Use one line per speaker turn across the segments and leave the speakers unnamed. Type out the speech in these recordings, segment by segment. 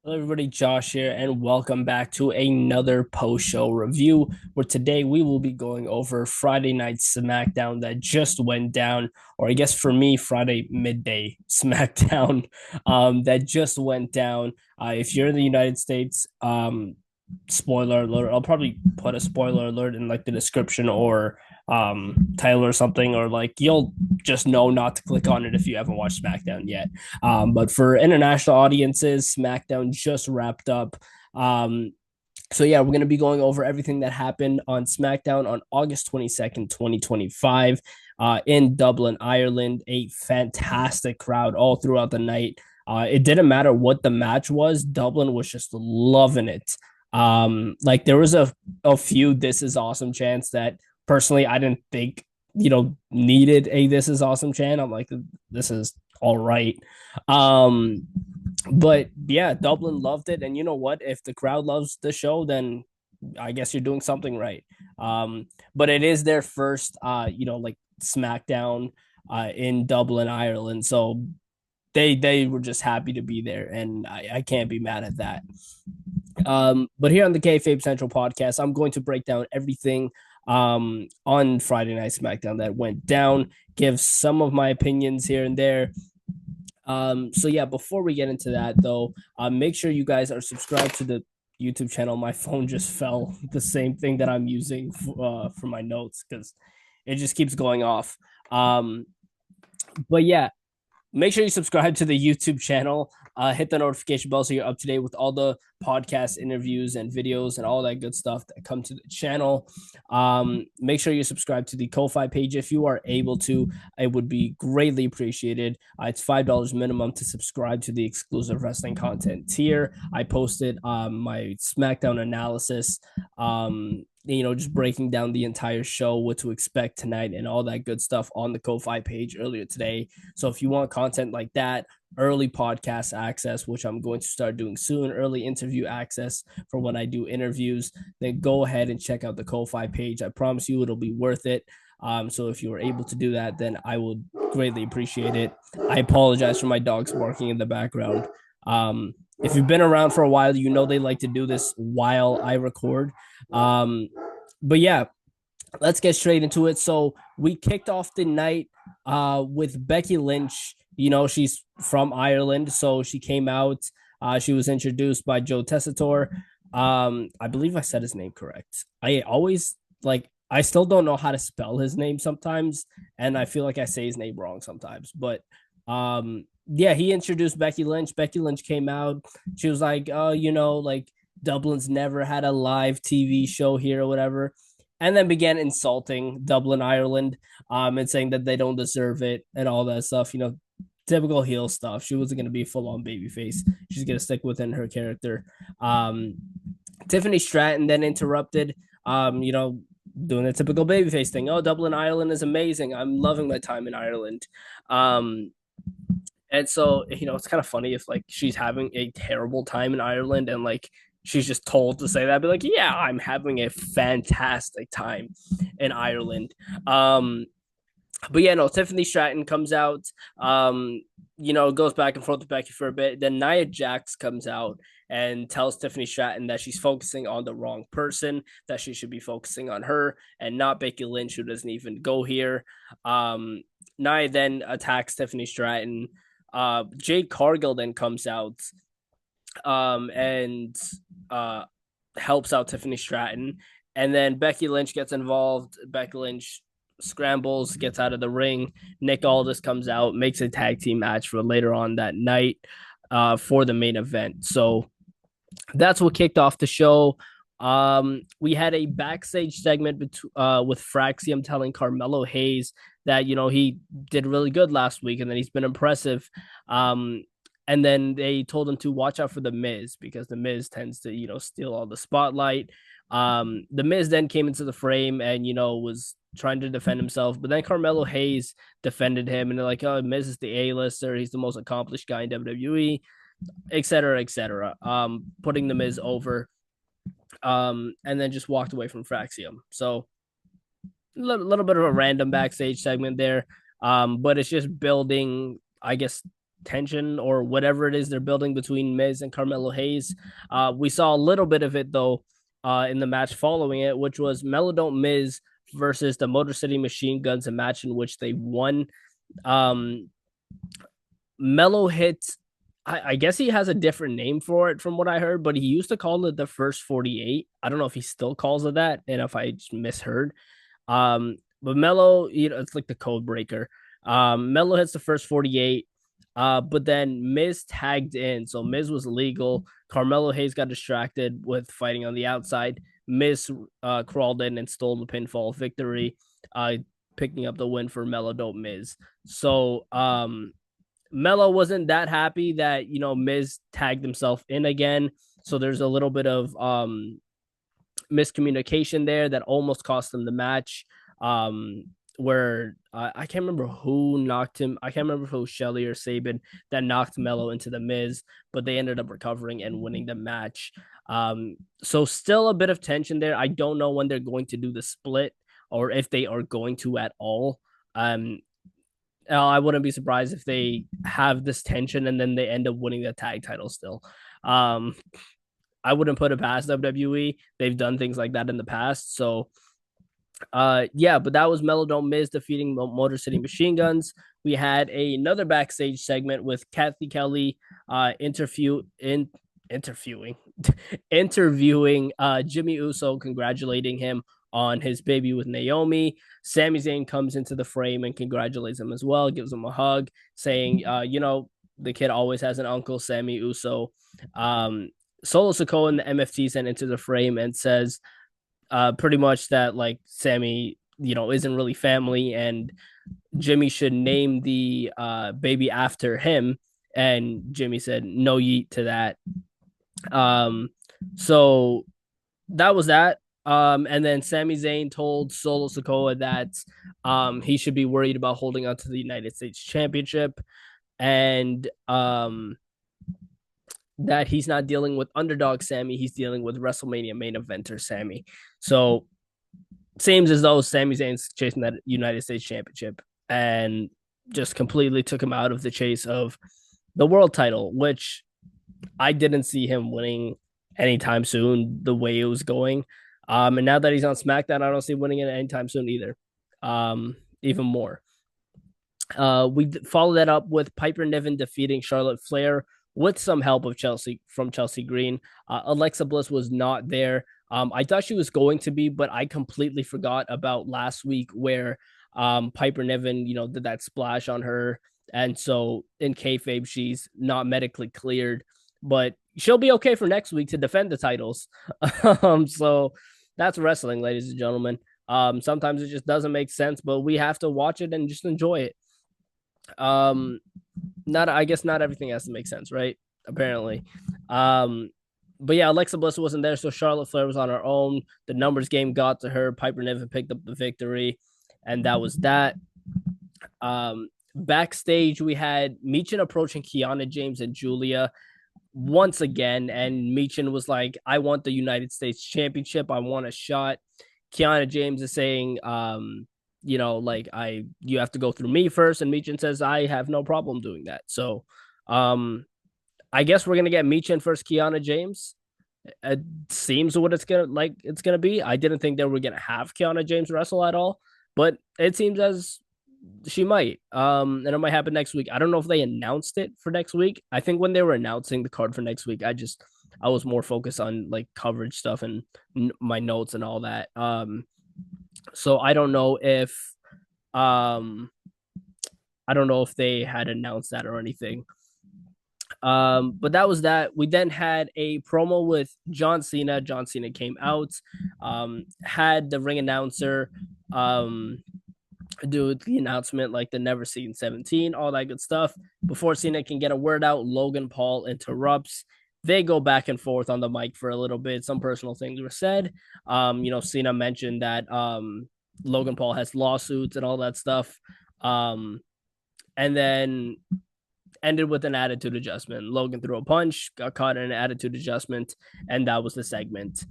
Hello, everybody. Josh here, and welcome back to another post-show review. Where today we will be going over Friday Night SmackDown that just went down, or I guess for me, Friday midday SmackDown that just went down. If you're in the United States, spoiler alert. I'll probably put a spoiler alert in like the description or title or something, or like you'll just know not to click on it if you haven't watched SmackDown yet. But for international audiences, SmackDown just wrapped up. So yeah, we're gonna be going over everything that happened on SmackDown on August 22nd, 2025, in Dublin, Ireland. A fantastic crowd all throughout the night. It didn't matter what the match was, Dublin was just loving it. Like there was a few "This is awesome" chants that personally I didn't think needed a "This is awesome" chant. I'm like, this is all right. Um, but yeah, Dublin loved it, and you know what? If the crowd loves the show, then I guess you're doing something right. But it is their first, like SmackDown, in Dublin, Ireland, so they were just happy to be there, and I can't be mad at that. But here on the Kayfabe Central podcast, I'm going to break down everything on Friday Night SmackDown that went down, give some of my opinions here and there. So yeah, before we get into that though, make sure you guys are subscribed to the YouTube channel. My phone just fell, the same thing that I'm using for my notes because it just keeps going off. Um, but yeah, make sure you subscribe to the YouTube channel. Hit the notification bell so you're up to date with all the podcast interviews and videos and all that good stuff that come to the channel. Make sure you subscribe to the Ko-Fi page if you are able to. It would be greatly appreciated. It's $5 minimum to subscribe to the exclusive wrestling content tier. I posted my SmackDown analysis. Just breaking down the entire show, what to expect tonight, and all that good stuff on the Ko-Fi page earlier today. So if you want content like that, early podcast access, which I'm going to start doing soon, early interview access for when I do interviews, then go ahead and check out the Ko-Fi page. I promise you it'll be worth it. So if you were able to do that, then I would greatly appreciate it. I apologize for my dogs barking in the background. If you've been around for a while, you know they like to do this while I record. Um, but yeah, let's get straight into it. So we kicked off the night with Becky Lynch. She's from Ireland, so she came out. She was introduced by Joe Tessitore. I believe I said his name correct. I always I still don't know how to spell his name sometimes, and I feel like I say his name wrong sometimes. But yeah, he introduced Becky Lynch. Becky Lynch came out. She was like, "Oh, like Dublin's never had a live TV show here or whatever," and then began insulting Dublin, Ireland, and saying that they don't deserve it and all that stuff. Typical heel stuff. She wasn't going to be full on babyface. She's going to stick within her character. Um, Tiffany Stratton then interrupted. Doing the typical babyface thing. Oh, Dublin, Ireland is amazing. I'm loving my time in Ireland. Um, and so, it's kind of funny if like she's having a terrible time in Ireland and like she's just told to say that, be like, yeah, I'm having a fantastic time in Ireland. But yeah, no, Tiffany Stratton comes out, goes back and forth with Becky for a bit. Then Nia Jax comes out and tells Tiffany Stratton that she's focusing on the wrong person, that she should be focusing on her and not Becky Lynch, who doesn't even go here. Nia then attacks Tiffany Stratton. Jade Cargill then comes out and helps out Tiffany Stratton. And then Becky Lynch gets involved. Becky Lynch scrambles, gets out of the ring. Nick Aldis comes out, makes a tag team match for later on that night for the main event. So that's what kicked off the show. We had a backstage segment with Fraxium telling Carmelo Hayes that he did really good last week and that he's been impressive. And then they told him to watch out for the Miz because the Miz tends to steal all the spotlight. The Miz then came into the frame and was trying to defend himself, but then Carmelo Hayes defended him, and they're like, "Oh, Miz is the A-lister. He's the most accomplished guy in WWE, etc., etc." Putting the Miz over, and then just walked away from Fraxium. So little bit of a random backstage segment there, but it's just building, I guess, tension or whatever it is they're building between Miz and Carmelo Hayes. We saw a little bit of it though in the match following it, which was Melo Miz versus the Motor City Machine Guns, a match in which they won. Um, Melo hit. I guess he has a different name for it from what I heard, but he used to call it the first 48. I don't know if he still calls it that, and if I just misheard. But Melo, it's like the code breaker. Melo hits the first 48. But then Miz tagged in. So Miz was legal. Carmelo Hayes got distracted with fighting on the outside. Miz crawled in and stole the pinfall victory, picking up the win for Melo Dope Miz. So Melo wasn't that happy that, Miz tagged himself in again. So there's a little bit of miscommunication there that almost cost him the match. Where I can't remember who knocked him. I can't remember if it was Shelly or Sabin that knocked Melo into the Miz, but they ended up recovering and winning the match. So still a bit of tension there. I don't know when they're going to do the split or if they are going to at all. I wouldn't be surprised if they have this tension and then they end up winning the tag title still. I wouldn't put it past WWE. They've done things like that in the past. So yeah, but that was Melo Miz defeating Motor City Machine Guns. We had another backstage segment with Kathy Kelly interviewing interviewing Jimmy Uso, congratulating him on his baby with Naomi. Sami Zayn comes into the frame and congratulates him as well, gives him a hug, saying, the kid always has an uncle, Sammy Uso. Solo Sikoa and the MFT sent into the frame and says pretty much that like Sammy, isn't really family and Jimmy should name the baby after him. And Jimmy said, no yeet to that. So that was that. And then Sami Zayn told Solo Sikoa that he should be worried about holding on to the United States Championship and that he's not dealing with underdog Sammy, he's dealing with WrestleMania main eventer Sammy. So seems as though Sami Zayn's chasing that United States Championship and just completely took him out of the chase of the world title, which I didn't see him winning anytime soon the way it was going. And now that he's on SmackDown, I don't see winning it anytime soon either. Even more. We follow that up with Piper Niven defeating Charlotte Flair with some help of Chelsea Green. Alexa Bliss was not there. I thought she was going to be, but I completely forgot about last week where Piper Niven, did that splash on her. And so in kayfabe, she's not medically cleared, but she'll be okay for next week to defend the titles. So that's wrestling, ladies and gentlemen. Sometimes it just doesn't make sense, but we have to watch it and just enjoy it. I guess not everything has to make sense, right? Apparently. But yeah, Alexa Bliss wasn't there, so Charlotte Flair was on her own. The numbers game got to her. Piper Niven picked up the victory, and that was that. Backstage, we had Michin approaching Kiana James and Julia once again, and Michin was like, I want the United States Championship. I want a shot. Kiana James is saying, you have to go through me first. And Michin says, I have no problem doing that. So, I guess we're going to get Michin first, Kiana James. It seems what it's going to be. I didn't think they were going to have Kiana James wrestle at all, but it seems as she might. And it might happen next week. I don't know if they announced it for next week. I think when they were announcing the card for next week, I was more focused on like coverage stuff and my notes and all that. So I don't know if they had announced that or anything. But that was that. We then had a promo with John Cena. John Cena came out, had the ring announcer do the announcement like the Never Seen 17, all that good stuff. Before Cena can get a word out, Logan Paul interrupts. They go back and forth on the mic for a little bit. Some personal things were said. Cena mentioned that Logan Paul has lawsuits and all that stuff. And then ended with an attitude adjustment. Logan threw a punch, got caught in an attitude adjustment, and that was the segment.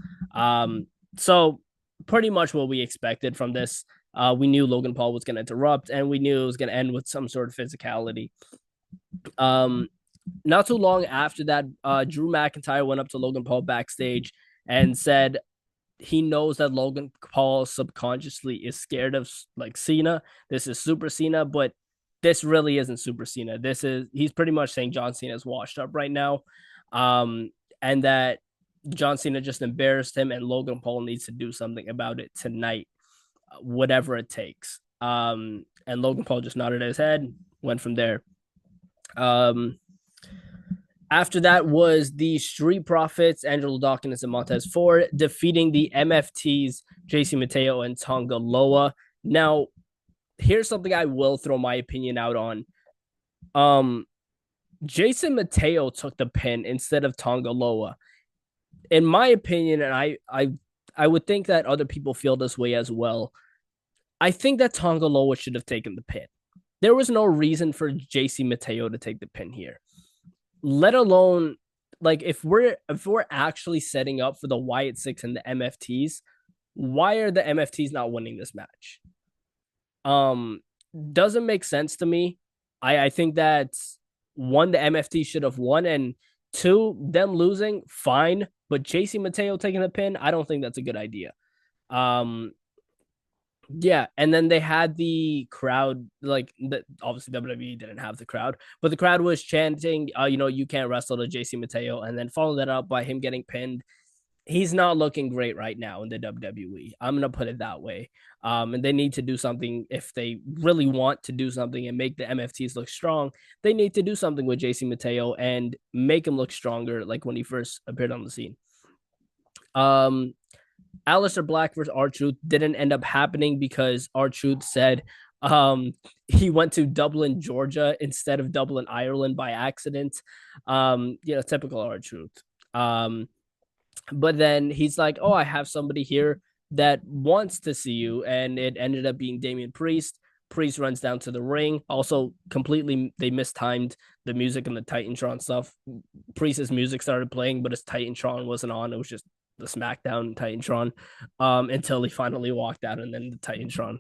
So pretty much what we expected from this. We knew Logan Paul was going to interrupt, and we knew it was going to end with some sort of physicality. Um, Not too long after that, Drew McIntyre went up to Logan Paul backstage and said he knows that Logan Paul subconsciously is scared of like Cena. This is Super Cena, but this really isn't Super Cena. This is he's pretty much saying John Cena is washed up right now, um, and that John Cena just embarrassed him, and Logan Paul needs to do something about it tonight, whatever it takes. And Logan Paul just nodded his head, went from there. Um, After that was the Street Profits, Angelo Dawkins and Montez Ford, defeating the MFTs, JC Mateo and Tonga Loa. Now, here's something I will throw my opinion out on. Um, Jason Mateo took the pin instead of Tonga Loa. In my opinion, and I would think that other people feel this way as well. I think that Tonga Loa should have taken the pin. There was no reason for JC Mateo to take the pin here, let alone like if we're actually setting up for the Wyatt Six and the MFTs, why are the MFTs not winning this match? Um, doesn't make sense to me. I think that one, the MFT should have won, and two, them losing, fine. But JC Mateo taking the pin, I don't think that's a good idea. Um, yeah, and then they had the crowd, like obviously WWE didn't have the crowd, but the crowd was chanting, you can't wrestle to JC Mateo, and then following that up by him getting pinned. He's not looking great right now in the WWE. I'm gonna put it that way. And they need to do something if they really want to do something and make the MFTs look strong. They need to do something with JC Mateo and make him look stronger, like when he first appeared on the scene. Um, Alistair Black versus R-Truth didn't end up happening because R-Truth said he went to Dublin, Georgia instead of Dublin, Ireland by accident. Typical R-Truth. But then he's like, oh, I have somebody here that wants to see you. And it ended up being Damian Priest. Priest runs down to the ring. Also, completely, they mistimed the music and the Titantron stuff. Priest's music started playing, but his Titantron wasn't on. It was just the SmackDown Titantron until he finally walked out, and then the Titantron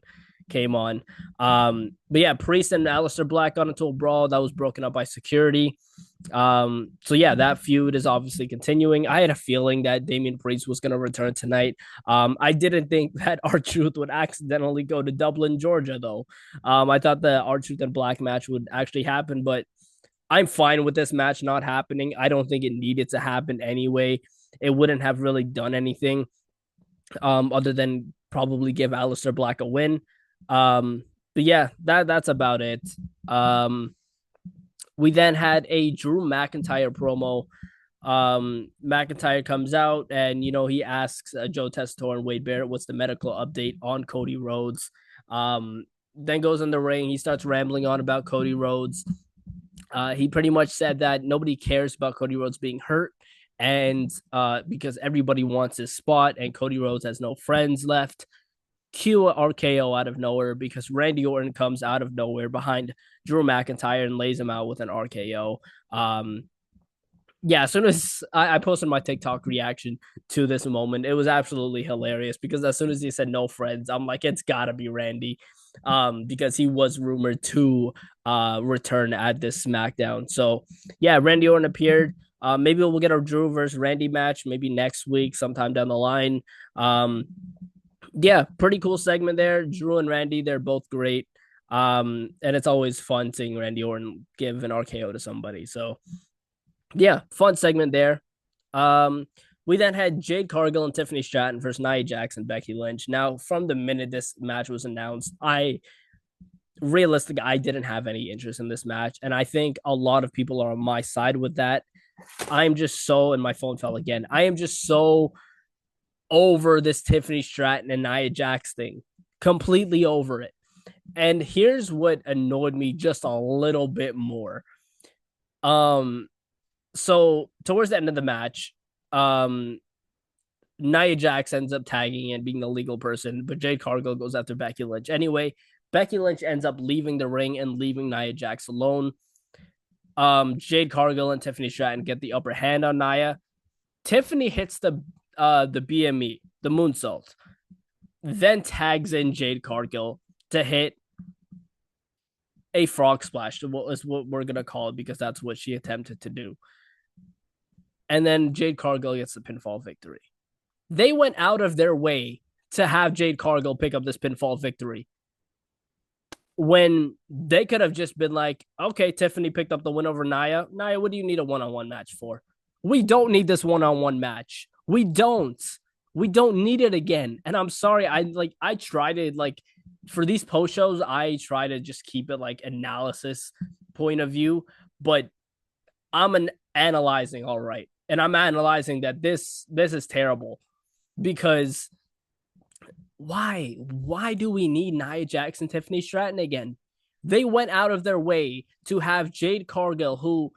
came on. But yeah, Priest and Aleister Black got into a brawl that was broken up by security. So yeah, that feud is obviously continuing. I had a feeling that Damian Priest was going to return tonight. I didn't think that R-Truth would accidentally go to Dublin, Georgia, though. I thought the R-Truth and Black match would actually happen, but I'm fine with this match not happening. I don't think it needed to happen anyway. It wouldn't have really done anything other than probably give Aleister Black a win. But yeah, that's about it. We then had a Drew McIntyre promo. McIntyre comes out and he asks Joe Tessitore and Wade Barrett what's the medical update on Cody Rhodes. Then goes in the ring. He starts rambling on about Cody Rhodes. He pretty much said that nobody cares about Cody Rhodes being hurt, and because everybody wants his spot, and Cody Rhodes has no friends left. Cue a RKO out of nowhere because Randy Orton comes out of nowhere behind Drew McIntyre and lays him out with an RKO. Yeah, as soon as I posted my TikTok reaction to this moment, it was absolutely hilarious because as soon as he said no friends, I'm like, it's gotta be Randy, because he was rumored to return at this SmackDown. So yeah, Randy Orton appeared. Maybe we'll get a Drew versus Randy match maybe next week, sometime down the line. Yeah, pretty cool segment there. Drew and Randy, they're both great. And it's always fun seeing Randy Orton give an RKO to somebody. So yeah, fun segment there. We then had Jade Cargill and Tiffany Stratton versus Nia Jax and Becky Lynch. Now, from the minute this match was announced, I didn't have any interest in this match, and I think a lot of people are on my side with that. I'm just so, and my phone fell again. I am just so over this Tiffany Stratton and Nia Jax thing, completely over it. And here's what annoyed me just a little bit more. So towards the end of the match, Nia Jax ends up tagging and being the legal person, but Jade Cargill goes after Becky Lynch. Anyway, Becky Lynch ends up leaving the ring and leaving Nia Jax alone. Jade Cargill and Tiffany Stratton get the upper hand on Nia. Tiffany hits the BME, the moonsault, then tags in Jade Cargill to hit a frog splash is what we're gonna call it because that's what she attempted to do. And then Jade Cargill gets the pinfall victory. They went out of their way to have Jade Cargill pick up this pinfall victory when they could have just been like, okay, Tiffany picked up the win over Nia. Nia, what do you need a one-on-one match for? We don't need this one-on-one match. We don't. We don't need it again. And I'm sorry, I try to like for these post shows, I try to just keep it like analysis point of view, but I'm an analyzing all right. And I'm analyzing that this is terrible because why do we need Nia Jackson, Tiffany Stratton again? They went out of their way to have Jade Cargill, who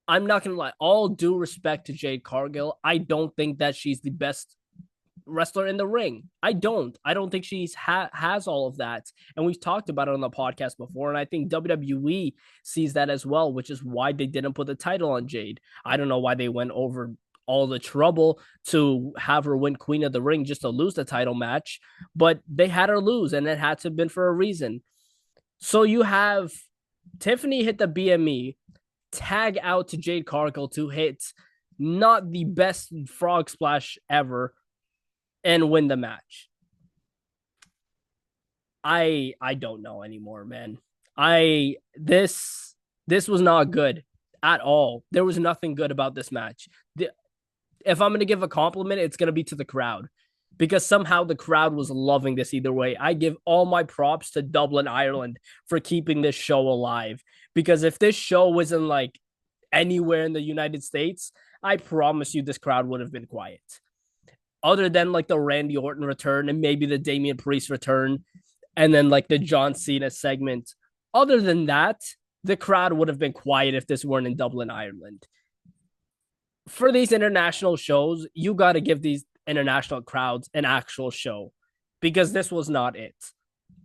I'm not gonna lie, all due respect to Jade Cargill, I don't think that she's the best wrestler in the ring. I don't. I don't think she's has all of that. And we've talked about it on the podcast before. And I think WWE sees that as well, which is why they didn't put the title on Jade. I don't know why they went over all the trouble to have her win Queen of the Ring just to lose the title match, but they had her lose, and it had to have been for a reason. So you have Tiffany hit the BME, tag out to Jade Cargill to hit not the best frog splash ever and win the match. I don't know anymore, man. I this was not good at all. There was nothing good about this match. If I'm going to give a compliment, it's going to be to the crowd because somehow the crowd was loving this either way. I give all my props to Dublin, Ireland for keeping this show alive because if this show wasn't like anywhere in the United States, I promise you this crowd would have been quiet. Other than like the Randy Orton return and maybe the Damian Priest return and then like the John Cena segment. Other than that, the crowd would have been quiet if this weren't in Dublin, Ireland. For these international shows, you got to give these international crowds an actual show because this was not it.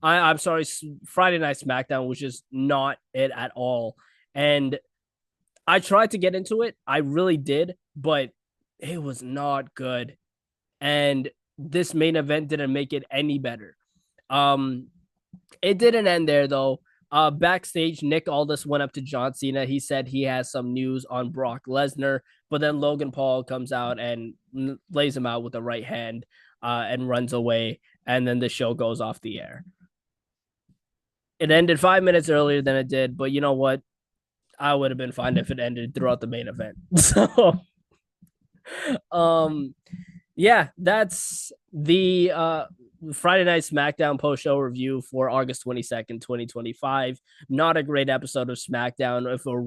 I'm sorry, Friday Night SmackDown was just not it at all. And I tried to get into it. I really did, but it was not good. And this main event didn't make it any better. Um, it didn't end there though. Backstage, Nick Aldis went up to John Cena. He said he has some news on Brock Lesnar, but then Logan Paul comes out and lays him out with the right hand and runs away. And then the show goes off the air. It ended 5 minutes earlier than it did, but you know what? I would have been fine if it ended throughout the main event. So, um, yeah, that's the Friday Night SmackDown post show review for August 22nd, 2025. Not a great episode of SmackDown if we're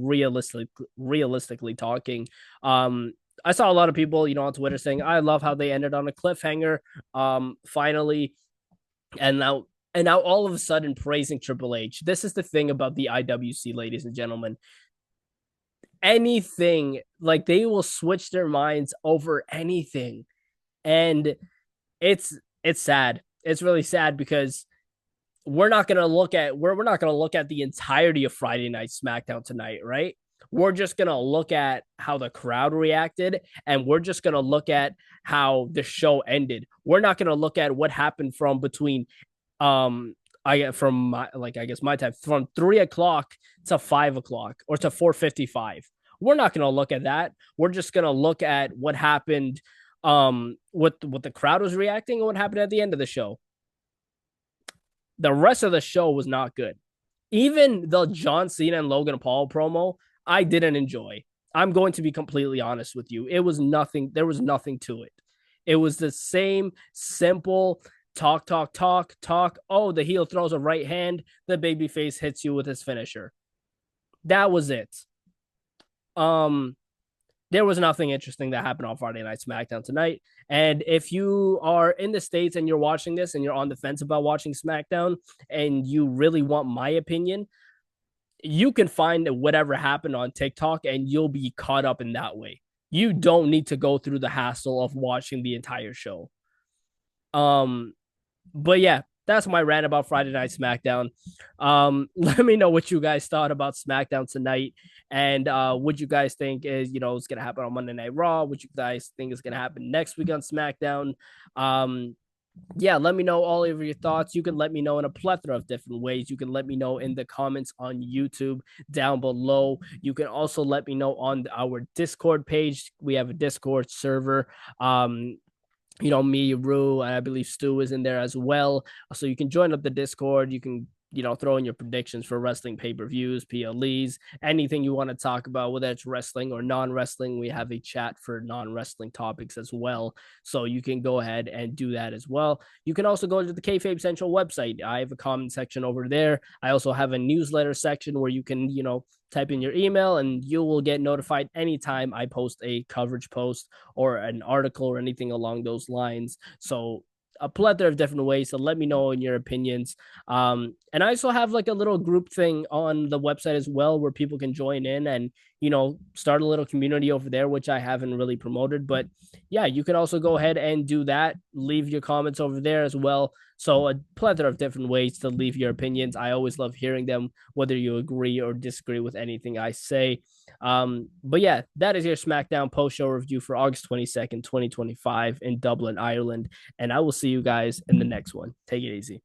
realistically talking. I saw a lot of people, on Twitter saying, I love how they ended on a cliffhanger. Finally. And now all of a sudden praising Triple H. This is the thing about the IWC, ladies and gentlemen. Anything, like they will switch their minds over anything. And it's sad. It's really sad because we're not gonna look at the entirety of Friday Night SmackDown tonight, right? We're just gonna look at how the crowd reacted, and we're just gonna look at how the show ended. We're not gonna look at what happened from between I guess my time from 3 o'clock to 5 o'clock or to 4:55. We're not gonna look at that. We're just gonna look at what happened what the crowd was reacting and what happened at the end of the show. The rest of the show was not good. Even the John Cena and Logan Paul promo, I didn't enjoy. I'm going to be completely honest with you. It was nothing. There was nothing to it. It was the same simple talk. Oh, the heel throws a right hand. The babyface hits you with his finisher. That was it. There was nothing interesting that happened on Friday Night SmackDown tonight. And if you are in the States and you're watching this and you're on the fence about watching SmackDown and you really want my opinion, you can find whatever happened on TikTok and you'll be caught up in that way. You don't need to go through the hassle of watching the entire show. But yeah, that's my rant about Friday Night SmackDown. Let me know what you guys thought about SmackDown tonight, and what you guys think is is gonna happen on Monday Night Raw. What you guys think is gonna happen next week on SmackDown. Yeah, let me know all of your thoughts. You can let me know in a plethora of different ways. You can let me know in the comments on YouTube down below. You can also let me know on our Discord page. We have a Discord server. Um, me, Rue, and I believe Stu is in there as well. So you can join up the Discord. You can, throw in your predictions for wrestling pay-per-views, PLEs, anything you want to talk about, whether it's wrestling or non-wrestling. We have a chat for non-wrestling topics as well. So you can go ahead and do that as well. You can also go to the Kayfabe Central website. I have a comment section over there. I also have a newsletter section where you can, type in your email and you will get notified anytime I post a coverage post or an article or anything along those lines. So a plethora of different ways. So let me know in your opinions. And I also have like a little group thing on the website as well where people can join in and start a little community over there, which I haven't really promoted. But yeah, you can also go ahead and do that. Leave your comments over there as well. So a plethora of different ways to leave your opinions. I always love hearing them, whether you agree or disagree with anything I say. But yeah, that is your SmackDown post show review for August 22nd, 2025 in Dublin, Ireland. And I will see you guys in the next one. Take it easy.